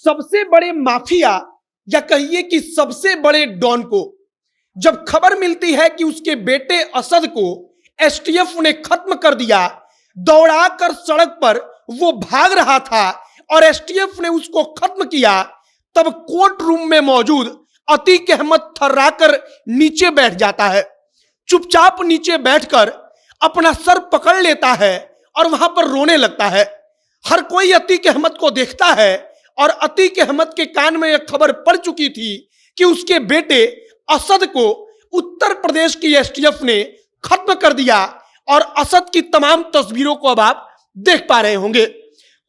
सबसे बड़े माफिया या कहिए कि सबसे बड़े डॉन को जब खबर मिलती है कि उसके बेटे असद को एसटीएफ ने खत्म कर दिया, दौड़ाकर सड़क पर वो भाग रहा था और एसटीएफ ने उसको खत्म किया, तब कोर्ट रूम में मौजूद अतीक अहमद थर्राकर नीचे बैठ जाता है। चुपचाप नीचे बैठकर अपना सर पकड़ लेता है और वहां पर रोने लगता है। हर कोई अतीक अहमद को देखता है और अतीक अहमद के कान में यह खबर पड़ चुकी थी कि उसके बेटे असद को उत्तर प्रदेश की एसटीएफ ने खत्म कर दिया और असद की तमाम तस्वीरों को अब आप देख पा रहे होंगे।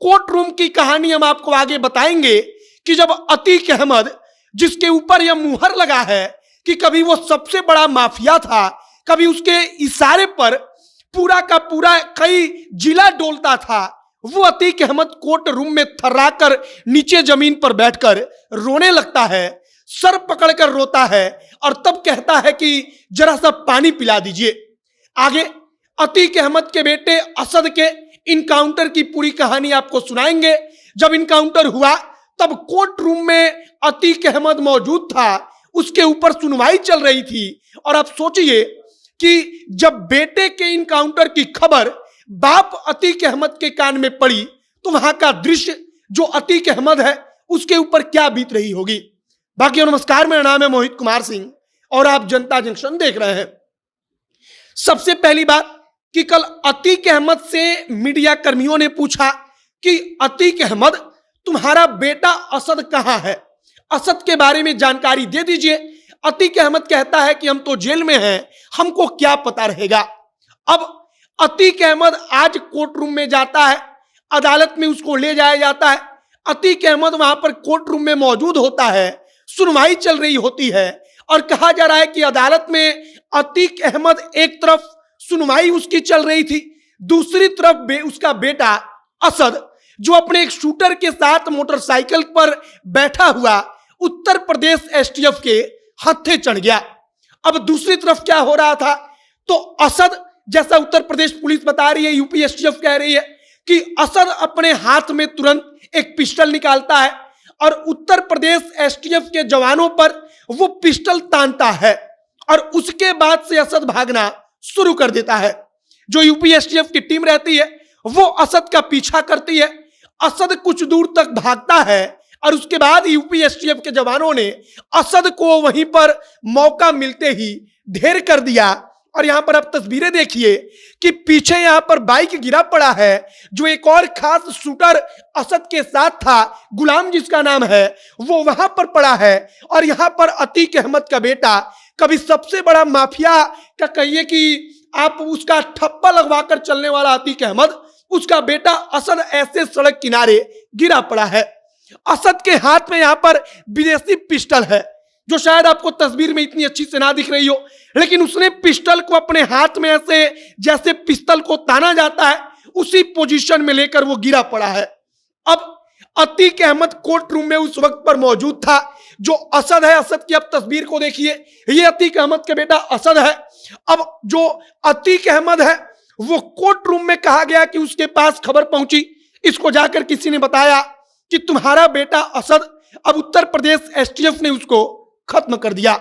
कोर्ट रूम की कहानी हम आपको आगे बताएंगे कि जब अतीक अहमद, जिसके ऊपर यह मुहर लगा है कि कभी वो सबसे बड़ा माफिया था, कभी उसके इशारे पर पूरा का पूरा कई जिला डोलता था, वो अतीक अहमद कोर्ट रूम में थर्राकर नीचे जमीन पर बैठकर रोने लगता है, सर पकड़कर रोता है और तब कहता है कि जरा सा पानी पिला दीजिए। आगे अतीक अहमद के बेटे असद के इनकाउंटर की पूरी कहानी आपको सुनाएंगे। जब इनकाउंटर हुआ तब कोर्ट रूम में अतीक अहमद मौजूद था, उसके ऊपर सुनवाई चल रही थी और आप सोचिए कि जब बेटे के इनकाउंटर की खबर बाप अतीक अहमद के कान में पड़ी तो वहां का दृश्य जो अतीक अहमद है उसके ऊपर क्या बीत रही होगी। बाकी नमस्कार, मेरा नाम है मोहित कुमार सिंह और आप जनता जंक्शन देख रहे हैं। सबसे पहली बात कि कल अतीक अहमद से मीडिया कर्मियों ने पूछा कि अतीक अहमद, तुम्हारा बेटा असद कहां है, असद के बारे में जानकारी दे दीजिए। अतीक अहमद कहता है कि हम तो जेल में हैं, हमको क्या पता रहेगा। अब अतीक अहमद आज कोर्ट रूम में जाता है, अदालत में उसको ले जाया जाता है। अतीक अहमद वहां पर कोर्ट रूम में मौजूद होता है, सुनवाई चल रही होती है और कहा जा रहा है कि अदालत में अतीक अहमद, एक तरफ सुनवाई उसकी चल रही थी, दूसरी तरफ उसका बेटा असद, जो अपने एक शूटर के साथ मोटरसाइकिल पर बैठा हुआ उत्तर प्रदेश एसटीएफ के हत्थे चढ़ गया। अब दूसरी तरफ क्या हो रहा था, तो असद, जैसा उत्तर प्रदेश पुलिस बता रही है, यूपी एसटीएफ कह रही है कि असद अपने हाथ में तुरंत एक पिस्टल निकालता है और उत्तर प्रदेश एसटीएफ के जवानों पर वो पिस्टल तानता है और उसके बाद से असद भागना शुरू कर देता है। जो यूपी एसटीएफ की टीम रहती है वो असद का पीछा करती है। असद कुछ दूर तक भागता है और उसके बाद यूपी एसटीएफ के जवानों ने असद को वहीं पर मौका मिलते ही ढेर कर दिया। और यहां पर आप तस्वीरें देखिए कि पीछे यहां पर बाइक गिरा पड़ा है, जो एक और खास शूटर असद के साथ था, गुलाम जिसका नाम है, वो वहां पर पड़ा है। और यहां पर अतीक अहमद का बेटा, कभी सबसे बड़ा माफिया का कहिए कि आप उसका ठप्पा लगवाकर चलने वाला अतीक अहमद, उसका बेटा असद ऐसे सड़क किनारे गिरा पड़ा है। असद के हाथ में यहां पर विदेशी पिस्टल है, जो शायद आपको तस्वीर में इतनी अच्छी से ना दिख रही हो, लेकिन उसने पिस्टल को अपने हाथ में ऐसे, जैसे पिस्टल को ताना जाता है, उसी पोजीशन में लेकर वो गिरा पड़ा है। अब अतीक अहमद कोर्ट रूम में उस वक्त पर मौजूद था। जो असद है, असद की आप तस्वीर को देखिए, ये अतीक अहमद का बेटा असद है। अब जो अतीक अहमद है वो कोर्ट रूम में कहा गया कि उसके पास खबर पहुंची, इसको जाकर किसी ने बताया कि तुम्हारा बेटा असद, अब उत्तर प्रदेश एसटीएफ ने उसको खत्म कर दिया।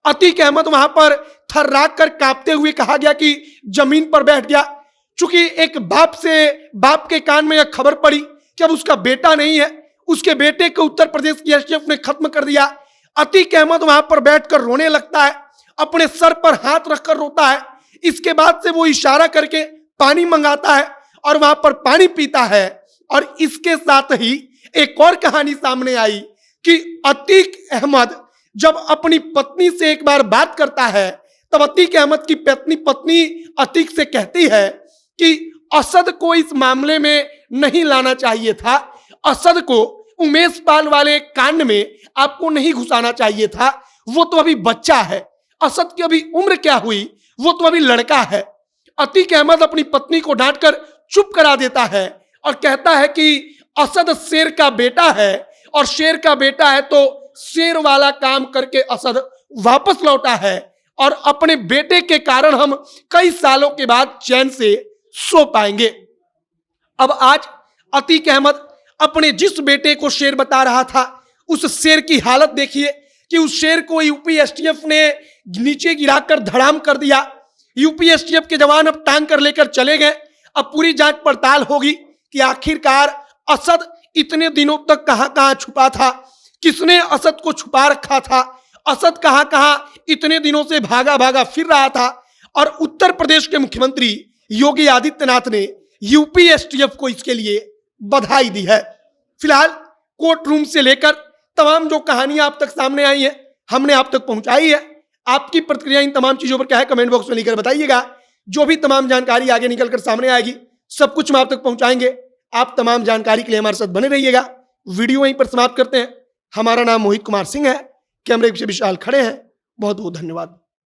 अतीक अहमद वहां पर थर्राक कर कांपते हुए, कहा गया कि जमीन पर बैठ गया। चूंकि एक बाप के कान में यह खबर पड़ी कि अब उसका बेटा नहीं है, उसके बेटे को उत्तर प्रदेश की एसटीएफ ने खत्म कर दिया। अतीक अहमद वहां पर बैठकर रोने लगता है, अपने सर पर हाथ रखकर रोता है। इसके बाद से वो इशारा करके पानी मंगाता है और वहां पर पानी पीता है। और इसके साथ ही एक और कहानी सामने आई कि अतीक अहमद जब अपनी पत्नी से एक बार बात करता है, तब अतीक अहमद की पत्नी अतीक से कहती है कि असद को इस मामले में नहीं लाना चाहिए था, असद को उमेश पाल वाले कांड में आपको नहीं घुसाना चाहिए था, वो तो अभी बच्चा है, असद की अभी उम्र क्या हुई, वो तो अभी लड़का है। अतीक अहमद अपनी पत्नी को डांटकर चुप करा देता है और कहता है कि असद शेर का बेटा है और शेर का बेटा है तो शेर वाला काम करके असद वापस लौटा है और अपने बेटे के कारण हम कई सालों के बाद चैन से सो पाएंगे। अब आज अतीक अहमद अपने जिस बेटे को शेर बता रहा था, उस शेर की हालत देखिए कि उस शेर को यूपी एसटीएफ ने नीचे गिराकर धड़ाम कर दिया। यूपी एसटीएफ के जवान अब टांग कर लेकर चले गए। अब पूरी जांच पड़ताल होगी कि आखिरकार असद इतने दिनों तक कहां कहां छुपा था, किसने असद को छुपा रखा था, असद कहां कहां इतने दिनों से भागा भागा फिर रहा था। और उत्तर प्रदेश के मुख्यमंत्री योगी आदित्यनाथ ने यूपी एसटीएफ को इसके लिए बधाई दी है। फिलहाल कोर्ट रूम से लेकर तमाम जो कहानियां आप तक सामने आई है, हमने आप तक पहुंचाई है। आपकी प्रतिक्रिया इन तमाम चीजों पर क्या है, कमेंट बॉक्स में लिखकर बताइएगा। जो भी तमाम जानकारी आगे निकलकर सामने आएगी, सब कुछ हम आप तक पहुंचाएंगे। आप तमाम जानकारी के लिए हमारे साथ बने रहिएगा। वीडियो वहीं पर समाप्त करते हैं। हमारा नाम मोहित कुमार सिंह है, कैमरे से विशाल खड़े हैं। बहुत बहुत धन्यवाद।